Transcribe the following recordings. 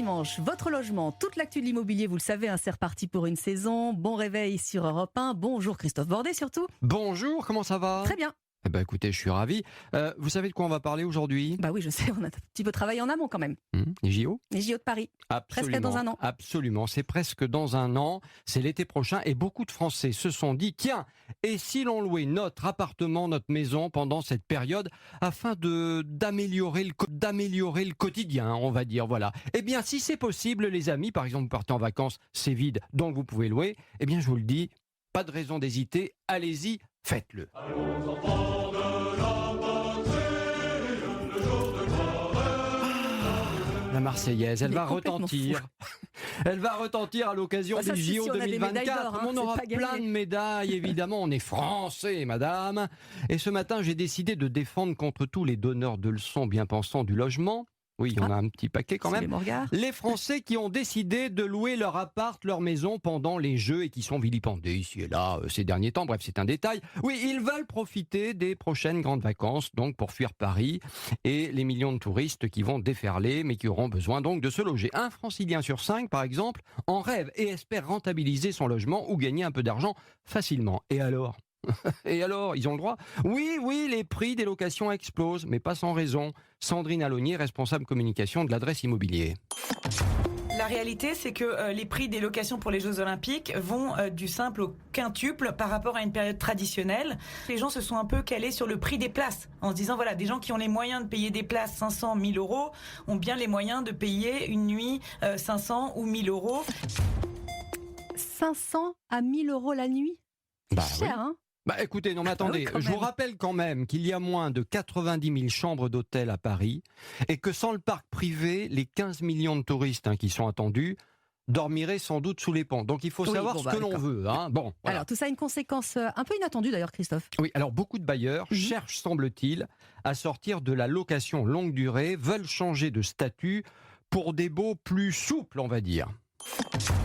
dimanche, votre logement, toute l'actu de l'immobilier, vous le savez, c'est reparti pour une saison. Bon réveil sur Europe 1. Bonjour Christophe Bordet surtout. Bonjour, comment ça va ? Très bien. Eh ben, écoutez, je suis ravi. Vous savez de quoi on va parler aujourd'hui ? Bah oui, je sais, on a un petit peu travaillé en amont quand même. Les JO ? Les JO de Paris. Absolument. Presque dans un an. Absolument, c'est presque dans un an. C'est l'été prochain et beaucoup de Français se sont dit, tiens, et si l'on louait notre appartement, notre maison pendant cette période afin d'améliorer le quotidien, on va dire, voilà. Eh bien, si c'est possible, les amis, par exemple, vous partez en vacances, c'est vide, donc vous pouvez louer. Eh bien, je vous le dis, pas de raison d'hésiter, allez-y, faites-le. La Marseillaise, elle va retentir. Elle va retentir à l'occasion des JO 2024. On aura plein de médailles, évidemment. On est français, madame. Et ce matin, j'ai décidé de défendre contre tous les donneurs de leçons bien pensants du logement. Oui, il y en a un petit paquet quand même. Les Français qui ont décidé de louer leur appart, leur maison pendant les Jeux et qui sont vilipendés ici et là ces derniers temps. Bref, c'est un détail. Oui, ils veulent profiter des prochaines grandes vacances, donc pour fuir Paris et les millions de touristes qui vont déferler, mais qui auront besoin donc de se loger. Un Francilien sur 5, par exemple, en rêve et espère rentabiliser son logement ou gagner un peu d'argent facilement. Et alors ? Et alors, ils ont le droit ? Oui, les prix des locations explosent, mais pas sans raison. Sandrine Alonier, responsable communication de l'adresse immobilier. La réalité, c'est que les prix des locations pour les Jeux Olympiques vont du simple au quintuple par rapport à une période traditionnelle. Les gens se sont un peu calés sur le prix des places, en se disant, voilà, des gens qui ont les moyens de payer des places 500, 1000 euros, ont bien les moyens de payer une nuit 500 ou 1000 euros. 500 à 1000 euros la nuit ? C'est cher, hein ? Bah écoutez, non mais attendez, je vous rappelle quand même qu'il y a moins de 90 000 chambres d'hôtel à Paris et que sans le parc privé, les 15 millions de touristes qui sont attendus dormiraient sans doute sous les ponts. Donc il faut savoir ce que l'on veut. Bon, voilà. Alors tout ça a une conséquence un peu inattendue d'ailleurs, Christophe. Oui, alors beaucoup de bailleurs cherchent, semble-t-il, à sortir de la location longue durée, veulent changer de statut pour des baux plus souples, on va dire.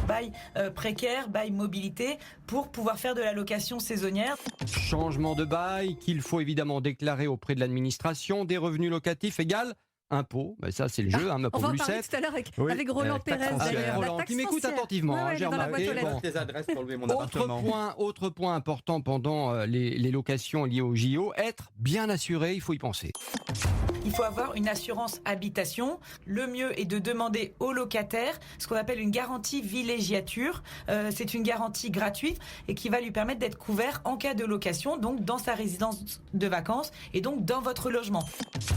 Bail précaire, bail mobilité, pour pouvoir faire de la location saisonnière. Changement de bail qu'il faut évidemment déclarer auprès de l'administration, des revenus locatifs égale impôt. Ben ça c'est le jeu, on va en parler tout à l'heure avec Roland Pérez. Avec Roland qui m'écoute attentivement, j'ai remarqué. Des adresses pour louer mon appartement. Autre point important pendant les locations liées au JO, être bien assuré, il faut y penser. Il faut avoir une assurance habitation. Le mieux est de demander au locataire ce qu'on appelle une garantie villégiature. C'est une garantie gratuite et qui va lui permettre d'être couvert en cas de location, donc dans sa résidence de vacances et donc dans votre logement.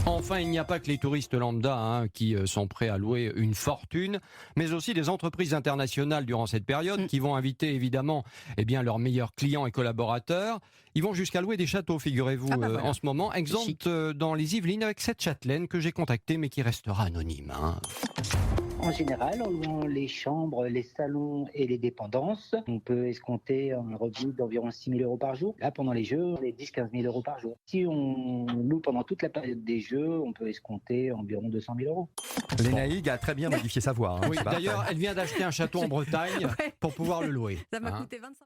Enfin, il n'y a pas que les touristes lambda qui sont prêts à louer une fortune, mais aussi des entreprises internationales durant cette période qui vont inviter évidemment leurs meilleurs clients et collaborateurs. Ils vont jusqu'à louer des châteaux, figurez-vous, en ce moment. Exemple dans les Yvelines avec cette châtelaine que j'ai contactée mais qui restera anonyme. En général, en louant les chambres, les salons et les dépendances, on peut escompter un revenu d'environ 6 000 euros par jour. Là, pendant les Jeux, on est 10-15 000 euros par jour. Si on loue pendant toute la période des Jeux, on peut escompter environ 200 000 euros. Léna Hig a très bien modifié sa voix. Oui, d'ailleurs, elle vient d'acheter un château en Bretagne pour pouvoir le louer. Ça m'a coûté 25